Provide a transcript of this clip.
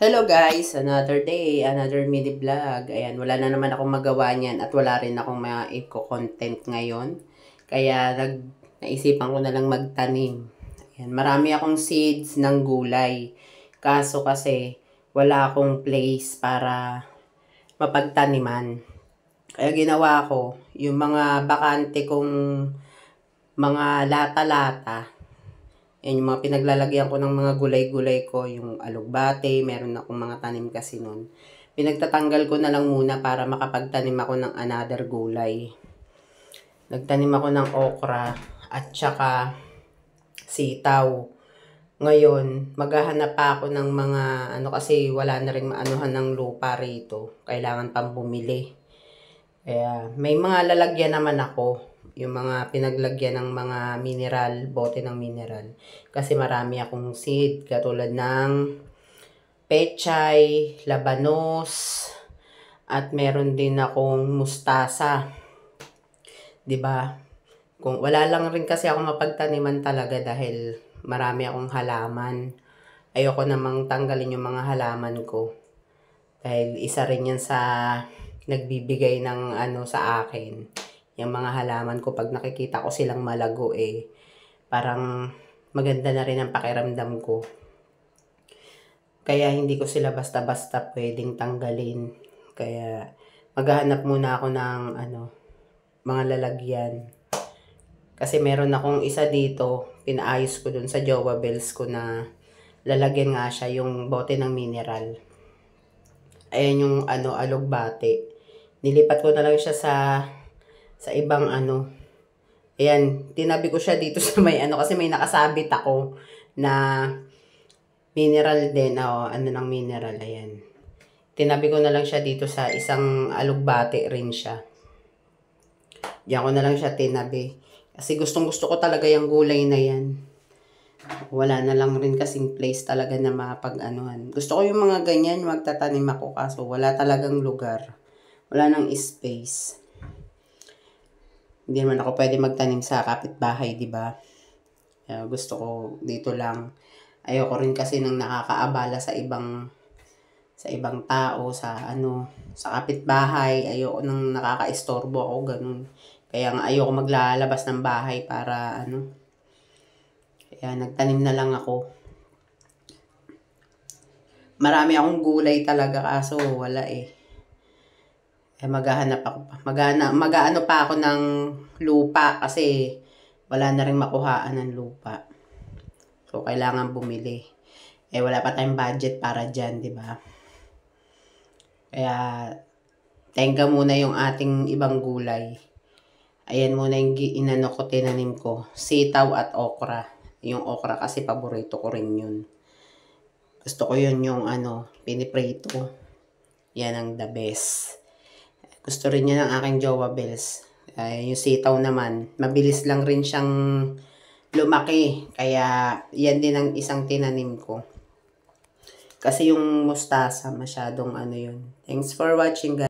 Hello guys! Another day, another mini vlog. Ayan, wala na naman akong magawa niyan at wala rin akong ma-content ngayon. Kaya naisipan ko na lang magtanim. Ayan, marami akong seeds ng gulay. Kaso kasi wala akong place para mapagtaniman. Kaya ginawa ko, yung mga bakante kong mga lata-lata, yan yung mga pinaglalagyan ko ng mga gulay-gulay ko, yung alugbate, meron akong mga tanim kasi nun. Pinagtatanggal ko na lang muna para makapagtanim ako ng another gulay. Nagtanim ako ng okra at saka sitaw. Ngayon, maghahanap pa ako ng mga kasi wala na rin maanuhan ng lupa rito. Kailangan pang bumili. Kaya may mga lalagyan naman ako. Yung mga pinaglagyan ng mga mineral, bote ng mineral. Kasi marami akong seed, katulad ng pechay, labanos, at meron din akong mustasa. 'Di ba? Kung wala lang rin kasi ako mapagtaniman talaga dahil marami akong halaman. Ayoko namang tanggalin yung mga halaman ko. Dahil isa rin yan sa nagbibigay ng sa akin. Yung mga halaman ko, pag nakikita ko silang malago parang maganda na rin ang pakiramdam ko. Kaya hindi ko sila basta-basta pwedeng tanggalin. Kaya maghahanap muna ako ng mga lalagyan. Kasi meron akong isa dito, pinaayos ko dun sa Jowa Bells ko na lalagyan nga siya yung bote ng mineral. Ayan yung alugbate. Nilipat ko na lang siya sa ibang Ayan, tinabi ko siya dito sa may kasi may nakasabit ako na mineral din. Ng mineral, ayan. Tinabi ko na lang siya dito sa isang alugbate rin siya. Diyan ko na lang siya tinabi. Kasi gustong gusto ko talaga yung gulay na yan. Wala na lang rin kasing place talaga na mapag-anuhan. Gusto ko yung mga ganyan, magtatanim ako kaso wala talagang lugar. Wala nang space. Hindi naman ako pwede magtanim sa kapitbahay, di ba? Gusto ko dito lang. Ayoko rin kasi nang nakakaabala sa ibang tao, sa kapitbahay. Ayoko nang nakakaistorbo ako, ganun. Kaya nga ayoko maglalabas ng bahay para Kaya nagtanim na lang ako. Marami akong gulay talaga kaso wala maghahanap ako pa. Mag-aano pa ako ng lupa kasi wala na rin makuhaan ng lupa. So, kailangan bumili. Wala pa tayong budget para dyan, di ba? Kaya, tenga muna yung ating ibang gulay. Ayan muna yung tinanim ko. Sitaw at okra. Yung okra kasi paborito ko rin yun. Gusto ko yun yung piniprito. Yan ang the best. Gusto rin niya ng aking Jowa Bells. Yung sitaw naman, mabilis lang rin siyang lumaki. Kaya, yan din ang isang tinanim ko. Kasi yung mustasa, masyadong yun. Thanks for watching, guys.